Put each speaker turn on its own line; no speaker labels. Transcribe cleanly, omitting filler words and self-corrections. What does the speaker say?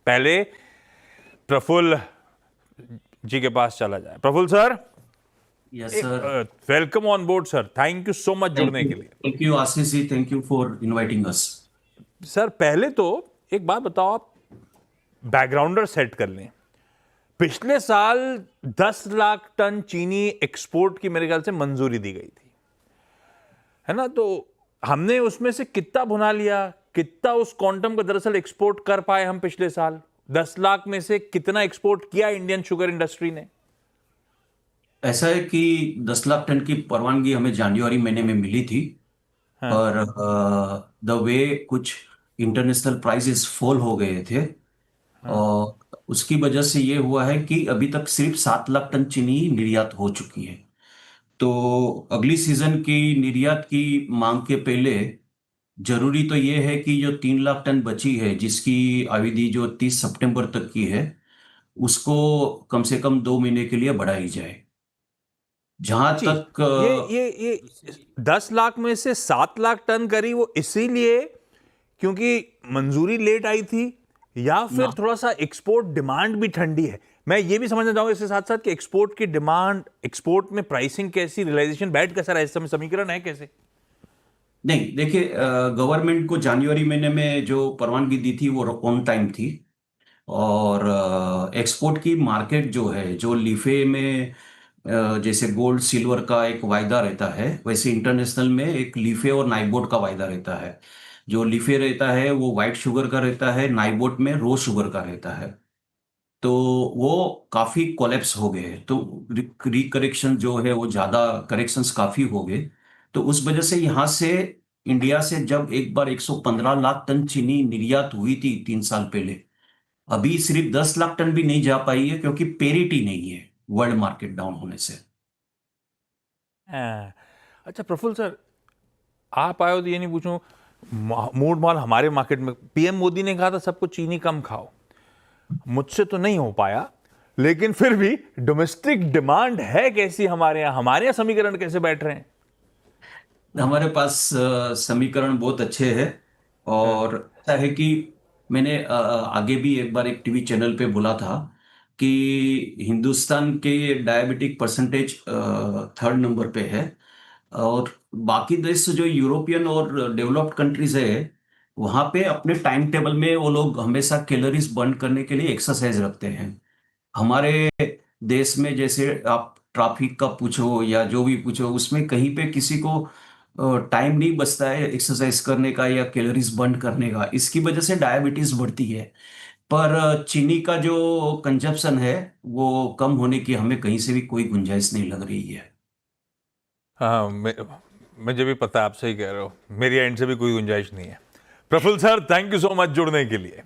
पहले प्रफुल्ल जी के पास चला जाए। Praful sir,
yes sir,
welcome on board sir, thank you so much जुड़ने के लिए।
Thank you Ashish ji, thank you for inviting us.
Sir पहले तो एक बात बताओ, आप बैकग्राउंडर सेट कर लें। पिछले साल 10 लाख टन चीनी एक्सपोर्ट की मेरे ख्याल से मंजूरी दी गई थी, है ना? तो हमने उसमें से कितना भुना लिया, कितना उस क्वांटम को दरअसल एक्सपोर्ट कर पाए हम पिछले साल? 10 लाख में से कितना एक्सपोर्ट किया इंडियन शुगर इंडस्ट्री ने?
ऐसा है कि 10 लाख टन की परवानगी हमें जनवरी महीने में मिली थी,
हाँ।
पर द वे कुछ इंटरनेशनल प्राइसेस फॉल हो गए थे,
हाँ।
और उसकी वजह से ये हुआ है कि अभी तक सिर्फ 7 लाख टन चीनी निर्यात हो चुकी है। तो अगली सीजन की निर्यात की मांग के पहले जरूरी तो ये है कि जो 3 लाख टन बची है, जिसकी अवधि जो 30 सितंबर तक की है, उसको कम से कम 2 महीने के लिए बढ़ाई जाए। जहां
जी,
तक
ये 10 लाख में से 7 लाख टन करी, वो इसीलिए क्योंकि मंजूरी लेट आई थी, या फिर
ना,
थोड़ा सा एक्सपोर्ट डिमांड भी ठंडी है? मैं ये भी समझना चाहूंगा इसके साथ साथ कि एक्सपोर्ट की डिमांड, एक्सपोर्ट में प्राइसिंग कैसी, रियलाइजेशन बैठ कैसा रहा, इस समय समीकरण है कैसे?
नहीं देखिए, गवर्नमेंट को जनवरी महीने में जो परवानगी दी थी वो ऑन टाइम थी। और एक्सपोर्ट की मार्केट जो है, जो लीफे में जैसे गोल्ड सिल्वर का एक वायदा रहता है, वैसे इंटरनेशनल में एक लीफे और नाइबोट का वायदा रहता है। जो लीफे रहता है वो वाइट शुगर का रहता है, नाइबोट में रो शुगर का रहता है। तो वो काफी कोलैप्स हो गए, तो रिकरेक्शन जो है वो ज्यादा, करेक्शंस काफी हो गए। तो उस वजह से यहाँ से, इंडिया से जब एक बार 115 लाख टन चीनी निर्यात हुई थी 3 साल पहले, अभी सिर्फ 10 लाख टन भी नहीं जा पाई है, क्योंकि पेरिटी नहीं है वर्ल्ड मार्केट डाउन होने से।
हाँ। अच्छा प्रफुल्ल सर, आप आए हो तो ये नहीं पूछूं, मूड माल हमारे मार्केट में पीएम मोदी ने कहा था सबको चीनी कम खाओ, मुझसे तो नहीं हो पाया, लेकिन फिर भी डोमेस्टिक डिमांड है कैसी हमारे यहाँ समीकरण कैसे बैठ रहे हैं?
हमारे पास समीकरण बहुत अच्छे हैं।
हाँ।
और ऐसा है कि मैंने आगे भी एक बार एक टीवी चैनल पे बोला था कि हिंदुस्तान के डायबिटिक परसेंटेज 3rd नंबर पे है। और बाकी देश जो यूरोपियन और डेवलप्ड कंट्रीज है, वहाँ पे अपने टाइम टेबल में वो लोग हमेशा कैलोरीज बर्न करने के लिए एक्सरसाइज रखते हैं। हमारे देश में जैसे आप ट्रैफिक का पूछो या जो भी पूछो, उसमें कहीं पे किसी को टाइम नहीं बचता है एक्सरसाइज करने का या कैलोरीज बर्न करने का। इसकी वजह से डायबिटीज बढ़ती है। पर चीनी का जो कंजप्शन है, वो कम होने की हमें कहीं से भी कोई गुंजाइश नहीं लग रही है।
हाँ, मुझे भी पता है, आप सही कह रहे हो, मेरी एंड से भी कोई गुंजाइश नहीं है। Praful sir, thank you so much जुड़ने के लिए।